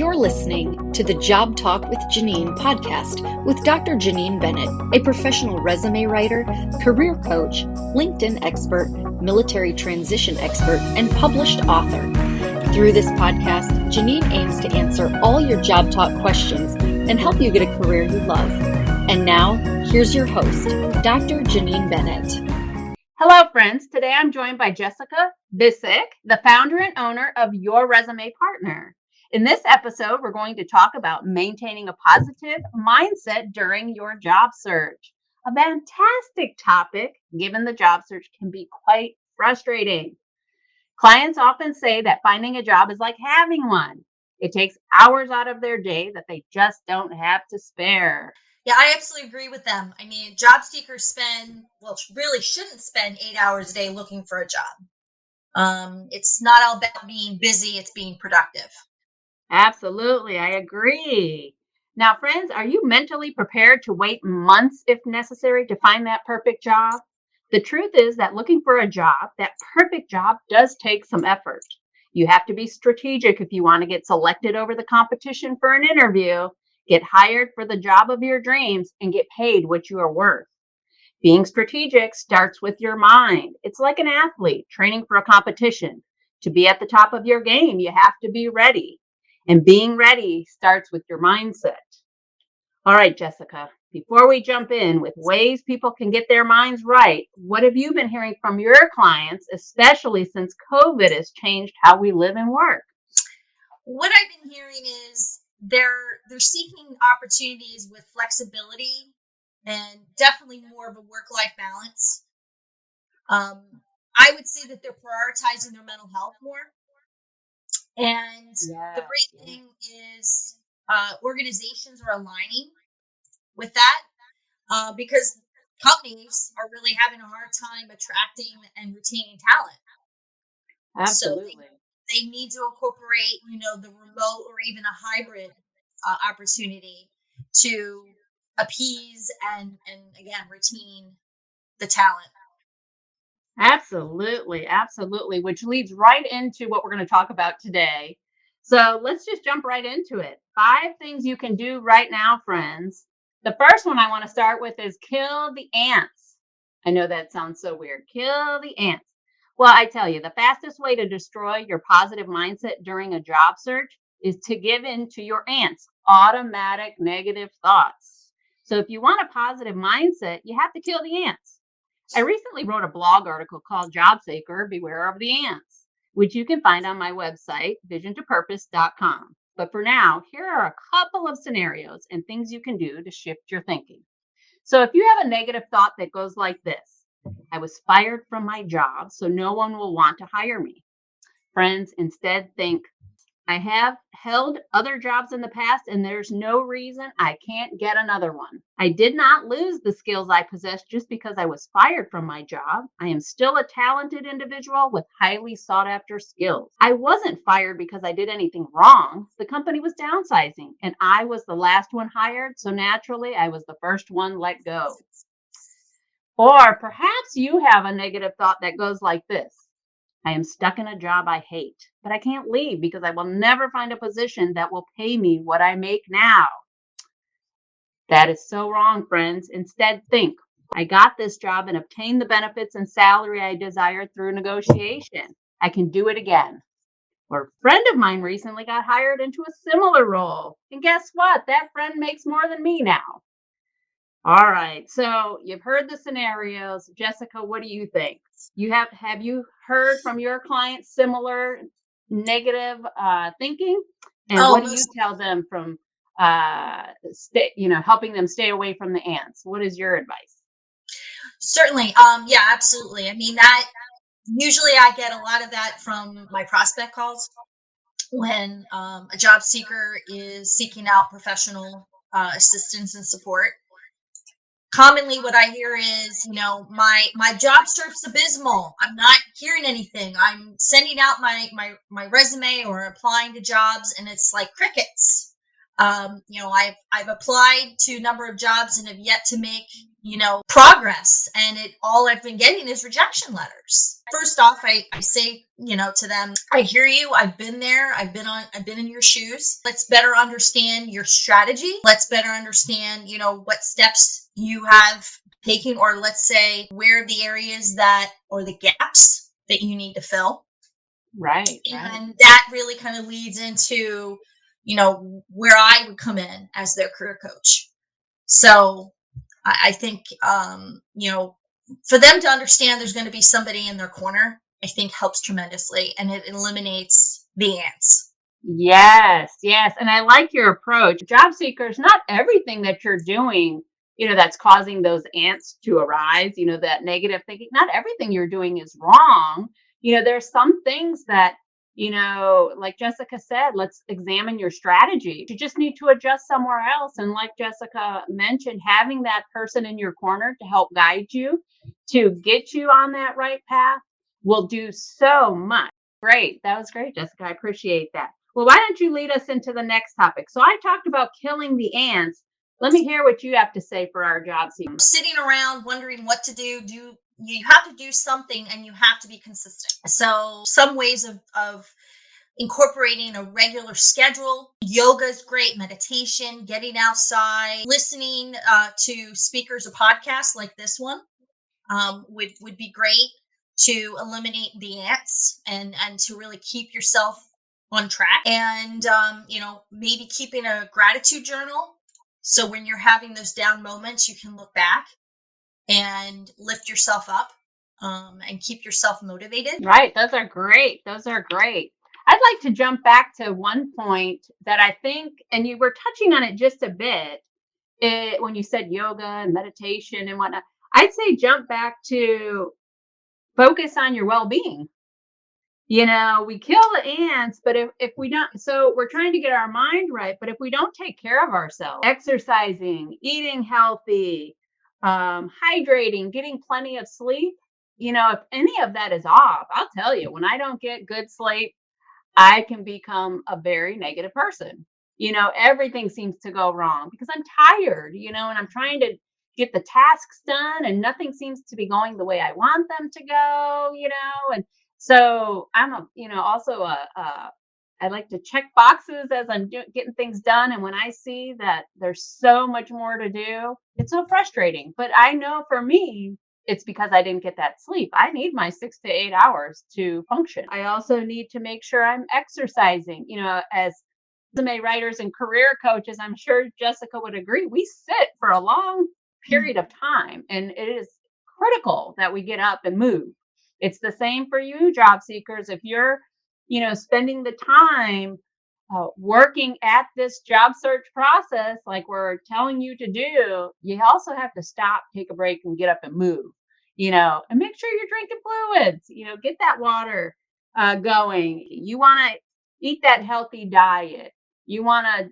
You're listening to the Job Talk with Jeannine podcast with Dr. Jeannine Bennett, a professional resume writer, career coach, LinkedIn expert, military transition expert, and published author. Through this podcast, Jeannine aims to answer all your job talk questions and help you get a career you love. And now, here's your host, Dr. Jeannine Bennett. Hello, friends. Today I'm joined by Jessica Bissick, the founder and owner of Your Resume Partner. In this episode, we're going to talk about maintaining a positive mindset during your job search. A fantastic topic, given the job search can be quite frustrating. Clients often say that finding a job is like having one. It takes hours out of their day that they just don't have to spare. Yeah, I absolutely agree with them. I mean, job seekers really shouldn't spend 8 hours a day looking for a job. It's not all about being busy, it's being productive. Absolutely, I agree. Now, friends, are you mentally prepared to wait months if necessary to find that perfect job? The truth is that looking for a job, that perfect job, does take some effort. You have to be strategic if you want to get selected over the competition for an interview, get hired for the job of your dreams, and get paid what you are worth. Being strategic starts with your mind. It's like an athlete training for a competition. To be at the top of your game, you have to be ready. And being ready starts with your mindset. All right, Jessica, before we jump in with ways people can get their minds right, what have you been hearing from your clients, especially since COVID has changed how we live and work? What I've been hearing is they're seeking opportunities with flexibility and definitely more of a work-life balance. I would say that they're prioritizing their mental health more. And the great thing is organizations are aligning with that because companies are really having a hard time attracting and retaining talent. Absolutely. So they need to incorporate, the remote or even a hybrid opportunity to appease and again, retain the talent. Absolutely, which leads right into what we're going to talk about today. So let's just jump right into it. 5 things you can do right now, friends. The first one I want to start with is kill the ants. I know that sounds so weird. Kill the ants. Well, I tell you, the fastest way to destroy your positive mindset during a job search is to give in to your ants, automatic negative thoughts. So if you want a positive mindset, you have to kill the ants. I recently wrote a blog article called Job Seeker, Beware of the Ants, which you can find on my website, visiontopurpose.com. But for now, here are a couple of scenarios and things you can do to shift your thinking. So if you have a negative thought that goes like this: I was fired from my job, so no one will want to hire me. Friends, instead think, I have held other jobs in the past and there's no reason I can't get another one. I did not lose the skills I possess just because I was fired from my job. I am still a talented individual with highly sought after skills. I wasn't fired because I did anything wrong. The company was downsizing and I was the last one hired, so naturally I was the first one let go. Or perhaps you have a negative thought that goes like this: I am stuck in a job I hate, but I can't leave because I will never find a position that will pay me what I make now. That is so wrong, friends. Instead, think, I got this job and obtained the benefits and salary I desired through negotiation. I can do it again. Or a friend of mine recently got hired into a similar role. And guess what? That friend makes more than me now. All right, so you've heard the scenarios. Jessica, what do you think? Have you heard from your clients similar negative thinking? And what do you tell them from helping them stay away from the ants? What is your advice? Certainly. Yeah, absolutely. I mean, that usually I get a lot of that from my prospect calls when a job seeker is seeking out professional assistance and support. Commonly what I hear is, my job search's abysmal. I'm not hearing anything. I'm sending out my resume or applying to jobs and it's like crickets. I've applied to a number of jobs and have yet to make, progress. And all I've been getting is rejection letters. First off, I say, to them, I hear you. I've been there. I've been in your shoes. Let's better understand your strategy. Let's better understand, what steps you have taken, or let's say where the areas or the gaps that you need to fill. Right. And that really kind of leads into, where I would come in as their career coach. So I think, for them to understand there's going to be somebody in their corner, I think helps tremendously, and it eliminates the ants. Yes, yes. And I like your approach. Job seekers, not everything that you're doing, that's causing those ants to arise, that negative thinking, not everything you're doing is wrong. There's some things that, like Jessica said, let's examine your strategy. You just need to adjust somewhere else. And like Jessica mentioned, having that person in your corner to help guide you, to get you on that right path will do so much. Great. That was great, Jessica. I appreciate that. Well, why don't you lead us into the next topic? So I talked about killing the ants. Let me hear what you have to say for our job seekers. Sitting around wondering what to do, you have to do something, and you have to be consistent. So some ways of incorporating a regular schedule. Yoga is great, meditation, getting outside, listening to speakers of podcasts like this one would be great to eliminate the ants and to really keep yourself on track. And maybe keeping a gratitude journal, so when you're having those down moments, you can look back and lift yourself up, and keep yourself motivated. Right. Those are great. Those are great. I'd like to jump back to one point that I think, and you were touching on it just a bit, when you said yoga and meditation and whatnot. I'd say jump back to focus on your well-being. We kill the ants, but if we don't, so we're trying to get our mind right, but if we don't take care of ourselves, exercising, eating healthy, hydrating, getting plenty of sleep, if any of that is off, I'll tell you, when I don't get good sleep, I can become a very negative person. Everything seems to go wrong because I'm tired, and I'm trying to get the tasks done and nothing seems to be going the way I want them to go, and so I'm also I like to check boxes as I'm getting things done. And when I see that there's so much more to do, it's so frustrating. But I know for me, it's because I didn't get that sleep. I need my 6 to 8 hours to function. I also need to make sure I'm exercising, as resume writers and career coaches, I'm sure Jessica would agree. We sit for a long period of time, and it is critical that we get up and move. It's the same for you, job seekers. If you're, spending the time working at this job search process, like we're telling you to do, you also have to stop, take a break, and get up and move, and make sure you're drinking fluids, get that water going. You want to eat that healthy diet. You want to,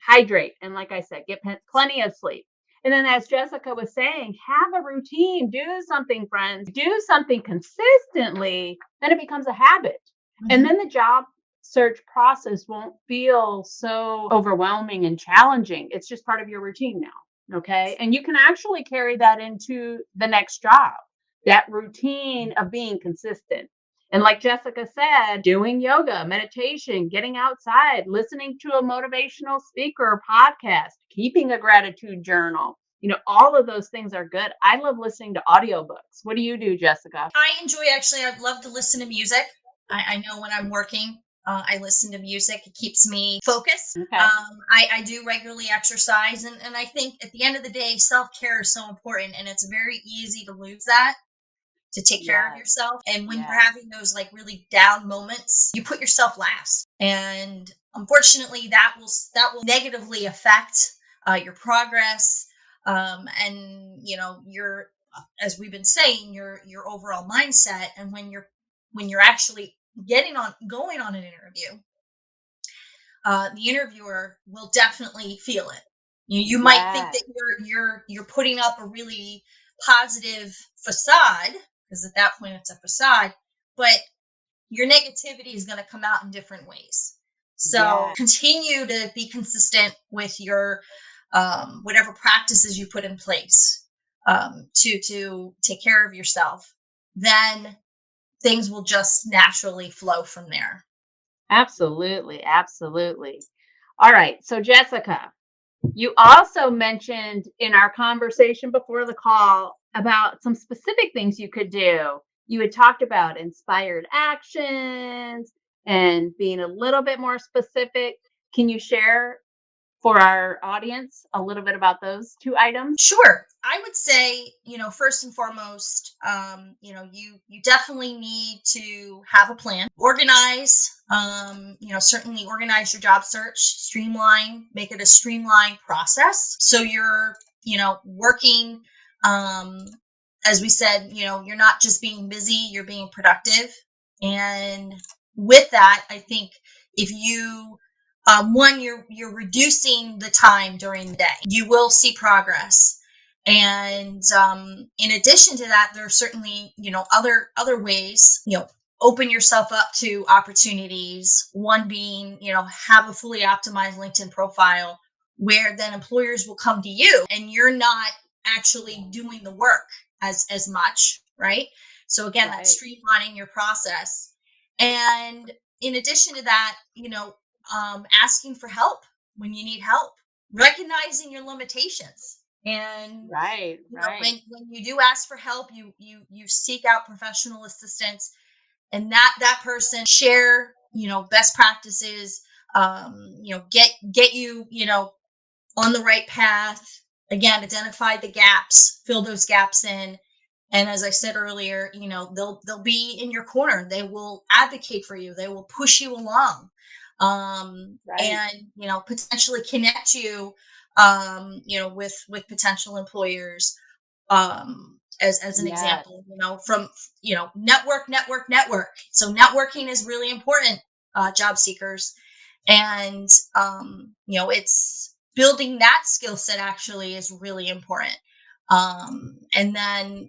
hydrate. And like I said, get plenty of sleep. And then, as Jessica was saying, have a routine, do something, friends, do something consistently, then it becomes a habit. And then the job search process won't feel so overwhelming and challenging. It's just part of your routine now. Okay. And you can actually carry that into the next job, that routine of being consistent. And like Jessica said, doing yoga, meditation, getting outside, listening to a motivational speaker or podcast, keeping a gratitude journal, all of those things are good. I love listening to audiobooks. What do you do, Jessica? I'd love to listen to music. I know when I'm working, I listen to music. It keeps me focused. Okay. I do regularly exercise. And I think at the end of the day, self-care is so important. And it's very easy to lose that, to take care of yourself. And when you're having those like really down moments, you put yourself last. And unfortunately, that will negatively affect your progress, and your, as we've been saying, your overall mindset. And when you're actually going on an interview, the interviewer will definitely feel it. You might think that you're putting up a really positive facade, because at that point it's a facade, but your negativity is going to come out in different ways. So continue to be consistent with your whatever practices you put in place to take care of yourself. Then things will just naturally flow from there. Absolutely. Absolutely. All right. So, Jessica, you also mentioned in our conversation before the call about some specific things you could do. You had talked about inspired actions and being a little bit more specific. Can you share for our audience a little bit about those two items? Sure. I would say, first and foremost, you definitely need to have a plan, organize, certainly organize your job search, streamline, make it a streamlined process. So you're, working, um, as we said, you're not just being busy, you're being productive. And with that, I think if you one, you're reducing the time during the day. You will see progress, and in addition to that, there are certainly other ways. Open yourself up to opportunities. One being have a fully optimized LinkedIn profile where then employers will come to you, and you're not actually doing the work as much, right? So again, that's streamlining your process, and in addition to that, asking for help when you need help, recognizing your limitations, and when you do ask for help, you seek out professional assistance, and that person share best practices, get you on the right path. Again, identify the gaps, fill those gaps in. And as I said earlier, they'll be in your corner. They will advocate for you. They will push you along, and potentially connect you, with potential employers. As an example, from network. So networking is really important, job seekers, and it's building that skill set actually is really important. And then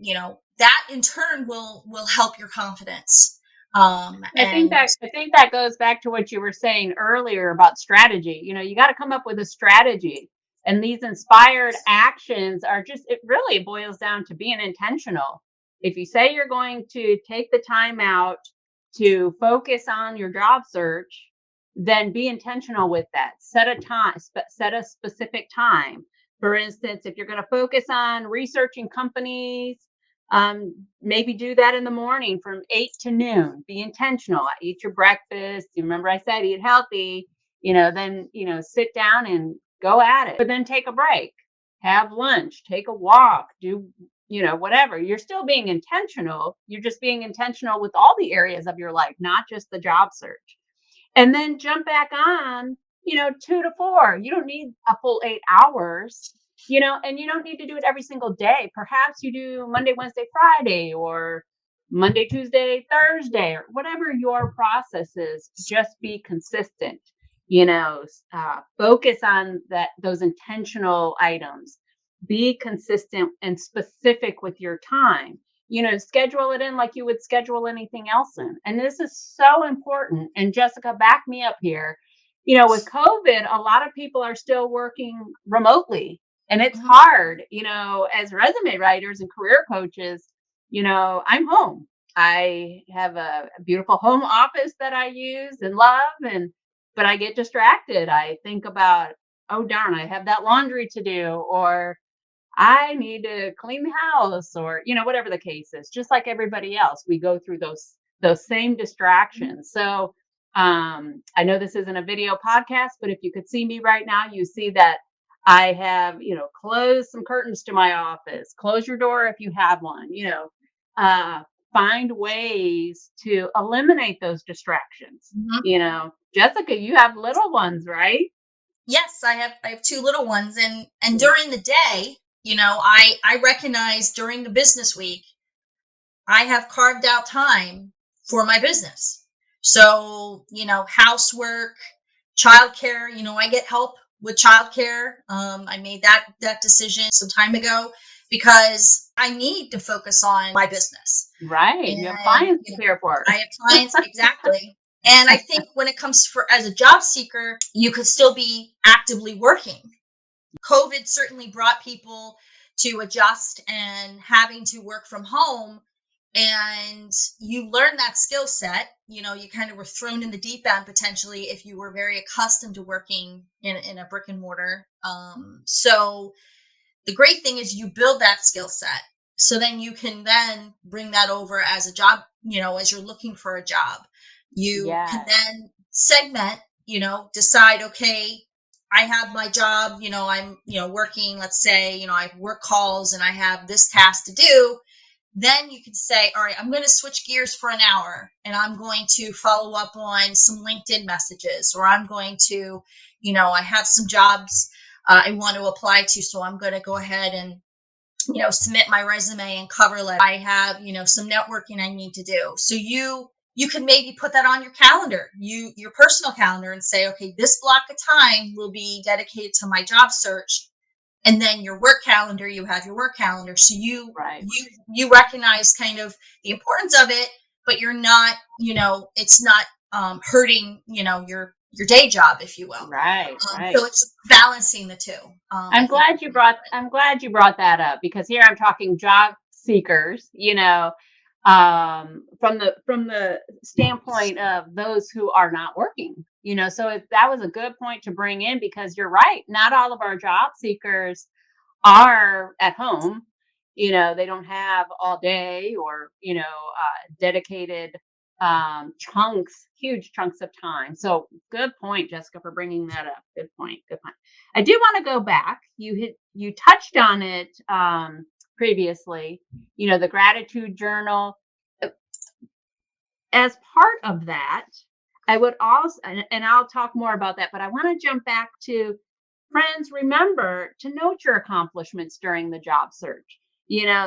that in turn will help your confidence. I think that goes back to what you were saying earlier about strategy. You got to come up with a strategy, and these inspired actions are just, it really boils down to being intentional. If you say you're going to take the time out to focus on your job search, then be intentional with that. Set a specific time. For instance, if you're going to focus on researching companies, maybe do that in the morning from 8 to noon. Be intentional. Eat your breakfast. You remember I said eat healthy. Then sit down and go at it. But then take a break. Have lunch. Take a walk. Do whatever. You're still being intentional. You're just being intentional with all the areas of your life, not just the job search. And then jump back on, 2 to 4. You don't need a full 8 hours. And you don't need to do it every single day. Perhaps you do Monday, Wednesday, Friday, or Monday, Tuesday, Thursday, or whatever your process is. Just be consistent. Focus on those intentional items. Be consistent and specific with your time. Schedule it in like you would schedule anything else in. And this is so important. And Jessica, back me up here. With COVID, a lot of people are still working remotely. And it's hard, as resume writers and career coaches, I'm home. I have a beautiful home office that I use and love, but I get distracted. I think about, oh darn, I have that laundry to do, or I need to clean the house, or whatever the case is. Just like everybody else, we go through those same distractions. So I know this isn't a video podcast, but if you could see me right now, you see that I have, closed some curtains to my office. Close your door if you have one. Find ways to eliminate those distractions. Jessica, you have little ones, right? Yes, I have 2 little ones, and during the day, I recognize during the business week, I have carved out time for my business. So, housework, childcare, I get help with childcare. I made that decision some time ago because I need to focus on my business. Right. You have clients to care for. I have clients, exactly. And I think when it comes for as a job seeker, you could still be actively working. COVID certainly brought people to adjust and having to work from home. And you learn that skill set. You kind of were thrown in the deep end potentially if you were very accustomed to working in a brick and mortar. So the great thing is you build that skill set. So then you can then bring that over as a job, as you're looking for a job. You can Yeah. then segment, decide, okay, I have my job, I'm, working, let's say, I have work calls and I have this task to do. Then you could say, all right, I'm going to switch gears for an hour and I'm going to follow up on some LinkedIn messages, or I'm going to, I have some jobs I want to apply to. So I'm going to go ahead and, submit my resume and cover letter. I have, some networking I need to do. So you can maybe put that on your calendar, your personal calendar, and say, okay, this block of time will be dedicated to my job search. And then your work calendar, you have your work calendar. So Right. you recognize kind of the importance of it, but you're not, it's not hurting, your day job, if you will. Right. So Right. it's balancing the two. I I'm think. glad you brought that up, because here I'm talking job seekers, from the standpoint of those who are not working, so that was a good point to bring in, because you're right. Not all of our job seekers are at home. They don't have all day, or dedicated huge chunks of time. So good point, Jessica, for bringing that up. Good point. Good point. I do want to go back. You touched on it previously. The gratitude journal. As part of that, I would also, and I'll talk more about that, but I want to jump back to, friends, remember to note your accomplishments during the job search.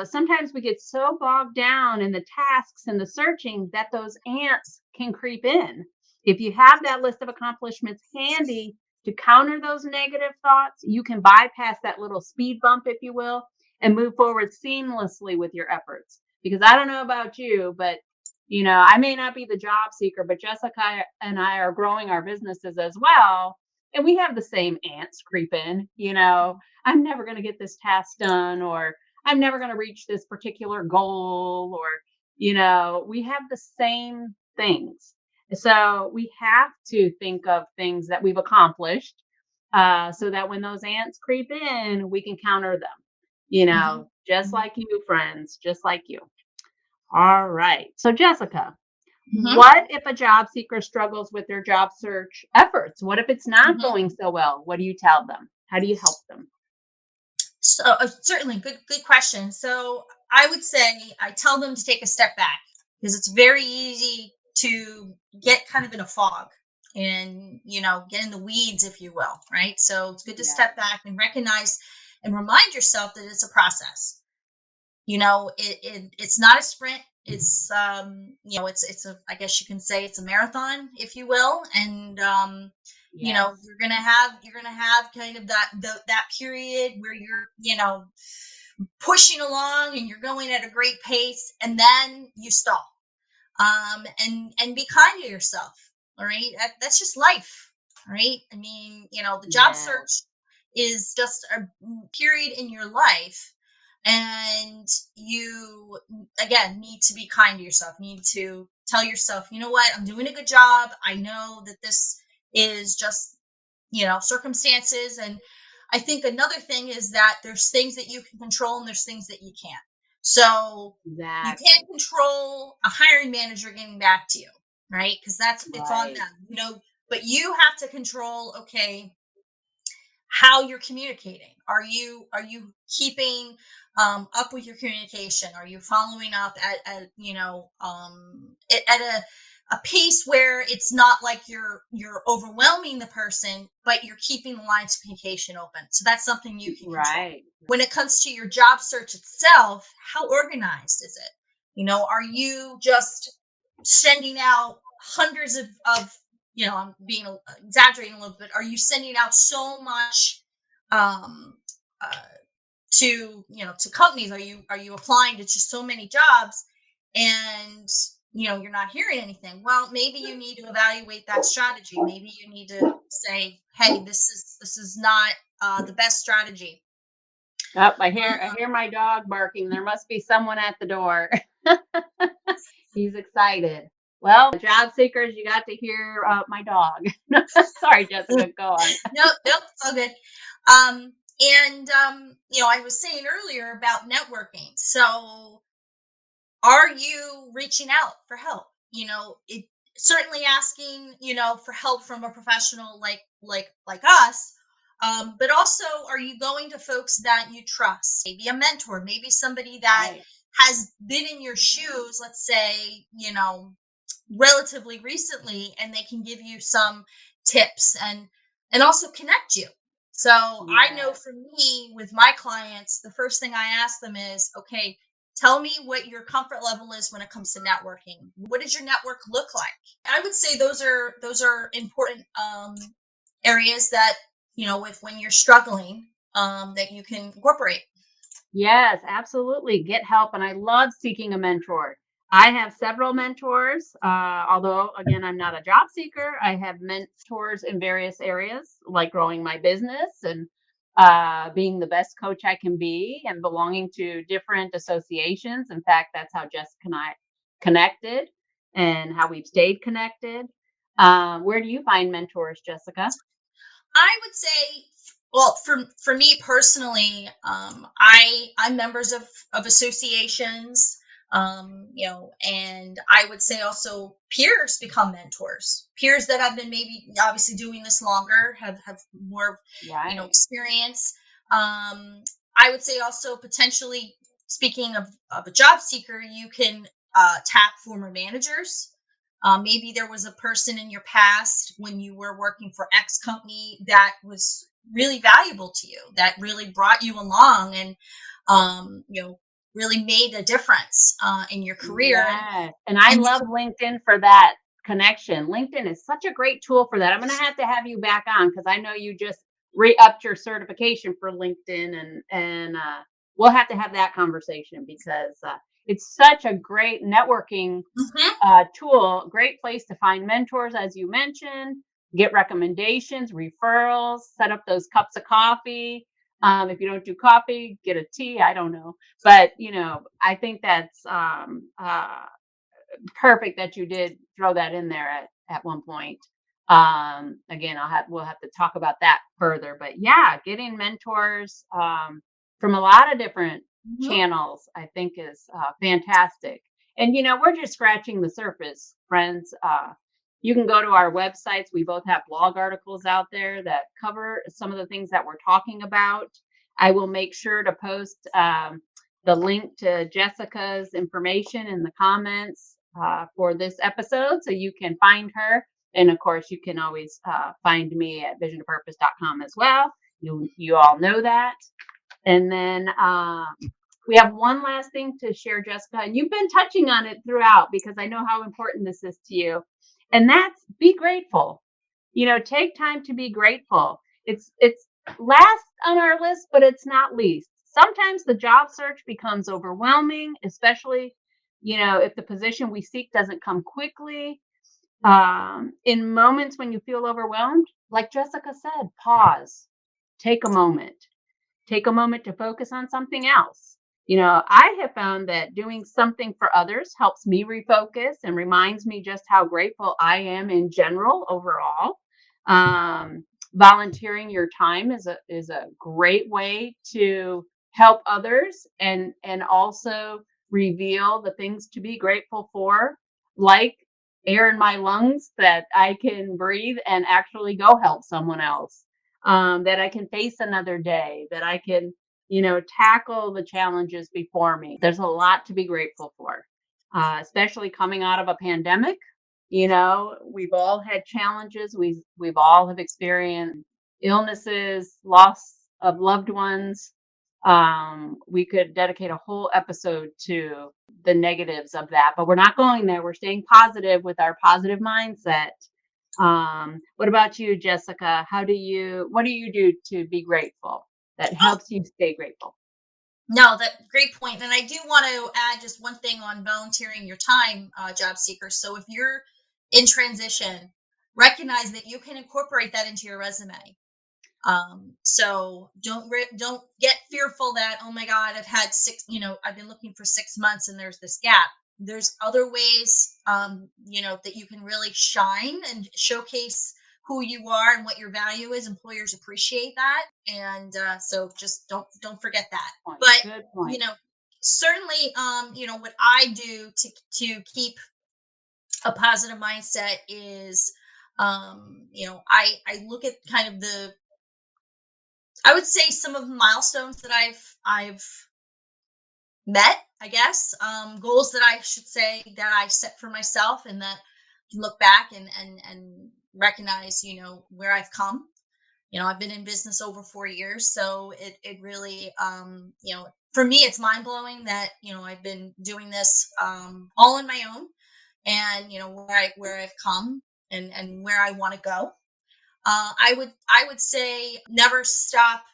Sometimes we get so bogged down in the tasks and the searching that those ants can creep in. If you have that list of accomplishments handy to counter those negative thoughts, you can bypass that little speed bump, if you will, and move forward seamlessly with your efforts. Because I don't know about you, but I may not be the job seeker, but Jessica and I are growing our businesses as well. And we have the same ants creep in, I'm never going to get this task done, or I'm never going to reach this particular goal, or, we have the same things. So we have to think of things that we've accomplished, so that when those ants creep in, we can counter them, just like you, friends, just like you. All right. So, Jessica, Mm-hmm. what if a job seeker struggles with their job search efforts? What if it's not Mm-hmm. going so well? What do you tell them? How do you help them? So certainly good question. So I would say I tell them to take a step back, because it's very easy to get kind of in a fog and, get in the weeds, if you will. Right. So it's good to Yeah. step back and recognize and remind yourself that it's a process. It's not a sprint. It's, it's a, I guess you can say it's a marathon, if you will. And, Yes. you're gonna have kind of that period where you're, pushing along and you're going at a great pace, and then you stall. And be kind to yourself. All right. That's just life. Right. I mean, the job Yes. search is just a period in your life. And you, again, need to be kind to yourself, need to tell yourself, you know what, I'm doing a good job. I know that this is just, circumstances. And I think another thing is that there's things that you can control and there's things that you can't. So you can't Exactly. control a hiring manager getting back to you, right? Because it's on Right. them, but you have to control, okay, how you're communicating. Are you keeping up with your communication? Are you following up at a pace where it's not like you're overwhelming the person, but you're keeping the lines of communication open? So that's something you can control. Right. When it comes to your job search itself, how organized is it? Are you just sending out hundreds of I'm being exaggerating a little bit. Are you sending out so much um, uh, to to companies? Are you applying to just so many jobs, and you're not hearing anything. Well, maybe you need to evaluate that strategy. Maybe you need to say, hey, this is not the best strategy. Oh, I hear my dog barking. There must be someone at the door. He's excited. Well, job seekers, you got to hear my dog. Sorry, Jessica, go on. Nope, nope, it's all good. And I was saying earlier about networking. So are you reaching out for help? It certainly asking, for help from a professional like us. But also, are you going to folks that you trust? Maybe a mentor, maybe somebody that Right. has been in your shoes, let's say, relatively recently, and they can give you some tips and also connect you. So I know Yes. for me with my clients, the first thing I ask them is, okay, tell me what your comfort level is when it comes to networking. What does your network look like? I would say those are important areas that, if when you're struggling, that you can incorporate. Yes, absolutely. Get help. And I love seeking a mentor. I have several mentors, although, again, I'm not a job seeker. I have mentors in various areas, like growing my business and being the best coach I can be and belonging to different associations. In fact, that's how Jessica and I connected and how we've stayed connected. Where do you find mentors, Jessica? I would say, well, for me personally, I'm members of associations, and I would say also peers become mentors. Peers that have been maybe obviously doing this longer, have more, Right. experience. Um, I would say also potentially, speaking of a job seeker, you can tap former managers. Maybe there was a person in your past when you were working for X company that was really valuable to you, that really brought you along and, um, you know, really made a difference in your career. Yes, and I And you love can, LinkedIn for that connection. LinkedIn is such a great tool for that. I'm gonna have to have you back on because I know you just re-upped your certification for LinkedIn, and we'll have to have that conversation because it's such a great networking Mhm. tool. Great place to find mentors, as you mentioned, get recommendations, referrals, set up those cups of coffee. If you don't do coffee, get a tea. I don't know, but I think that's perfect that you did throw that in there at one point. Again, we'll have to talk about that further, but yeah, getting mentors from a lot of different Mhm. channels, I think is fantastic. And we're just scratching the surface, friends. You can go to our websites. We both have blog articles out there that cover some of the things that we're talking about. I will make sure to post the link to Jessica's information in the comments for this episode so you can find her. And of course, you can always find me at visionofpurpose.com as well. You all know that. And then we have one last thing to share, Jessica, and you've been touching on it throughout because I know how important this is to you. And that's be grateful. Take time to be grateful. It's last on our list, but it's not least. Sometimes the job search becomes overwhelming, especially, if the position we seek doesn't come quickly. In moments when you feel overwhelmed, like Jessica said, pause, take a moment. Take a moment to focus on something else. I have found that doing something for others helps me refocus and reminds me just how grateful I am in general overall. Um, Volunteering your time is a great way to help others and also reveal the things to be grateful for, like air in my lungs that I can breathe and actually go help someone else, that I can face another day, that I can, tackle the challenges before me. There's a lot to be grateful for, especially coming out of a pandemic. We've all had challenges. We've all have experienced illnesses, loss of loved ones. We could dedicate a whole episode to the negatives of that, but we're not going there. We're staying positive with our positive mindset. What about you, Jessica? What do you do to be grateful that Oh, helps you stay grateful? No, that great point. And I do want to add just one thing on volunteering your time, job seekers. So if you're in transition, recognize that you can incorporate that into your resume. So don't get fearful that, oh my God, I've been looking for 6 months and there's this gap. There's other ways, that you can really shine and showcase who you are and what your value is. Employers appreciate that, and so just don't forget that. But Good you point. know, certainly, what I do to keep a positive mindset is, I look at kind of I would say some of the milestones that I've met, I guess, goals that I should say that I set for myself, and that you look back and recognize, where I've come. I've been in business over 4 years, so it really, for me, it's mind blowing that I've been doing this all on my own, and where I've come and where I want to go. I would say never stop.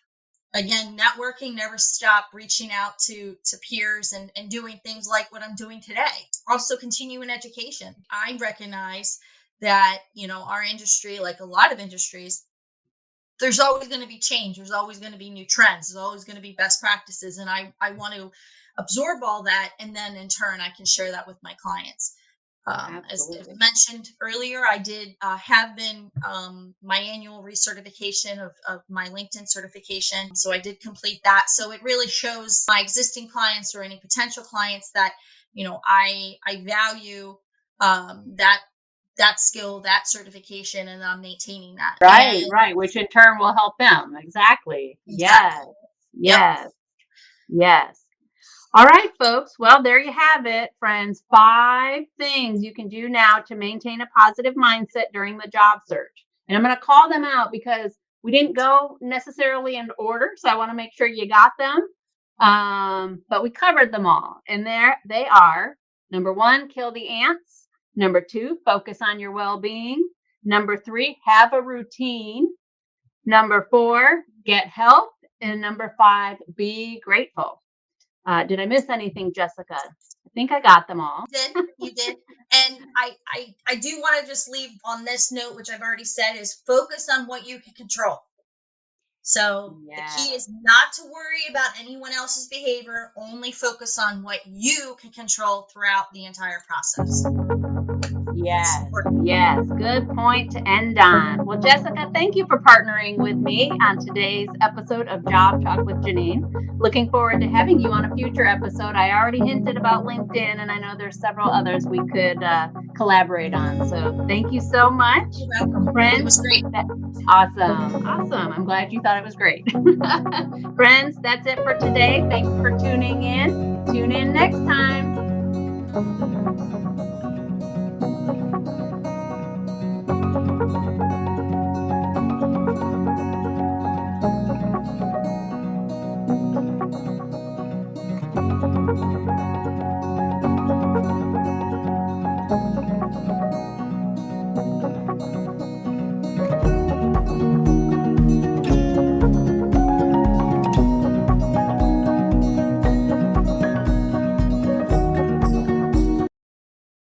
Again, networking, never stop reaching out to peers and doing things like what I'm doing today. Also continue in education. I recognize that, our industry, like a lot of industries, there's always going to be change. There's always going to be new trends. There's always going to be best practices. And I want to absorb all that. And then in turn, I can share that with my clients. As mentioned earlier, I did have been my annual recertification of my LinkedIn certification. So I did complete that. So it really shows my existing clients or any potential clients that, I value that skill, that certification, and I'm maintaining that. Right, And right, which in turn will help them. Exactly. Yes, exactly. Yep. yes, yes. All right, folks. Well, there you have it, friends. 5 things you can do now to maintain a positive mindset during the job search. And I'm going to call them out because we didn't go necessarily in order. So I want to make sure you got them. But we covered them all. And there they are. Number 1, kill the ants. Number 2, focus on your well-being. Number 3, have a routine. Number 4, get help. And number 5, be grateful. Did I miss anything, Jessica? I think I got them all. You did. And I do want to just leave on this note, which I've already said, is focus on what you can control. So the key is not to worry about anyone else's behavior, only focus on what you can control throughout the entire process. Yes, yes, good point to end on. Well, Jessica, thank you for partnering with me on today's episode of Job Talk with Jeannine. Looking forward to having you on a future episode. I already hinted about LinkedIn, and I know there's several others we could collaborate on. So thank you so much. You're welcome. Friends, it was great. Awesome. I'm glad you thought it was great. Friends, that's it for today. Thanks for tuning in. Tune in next time.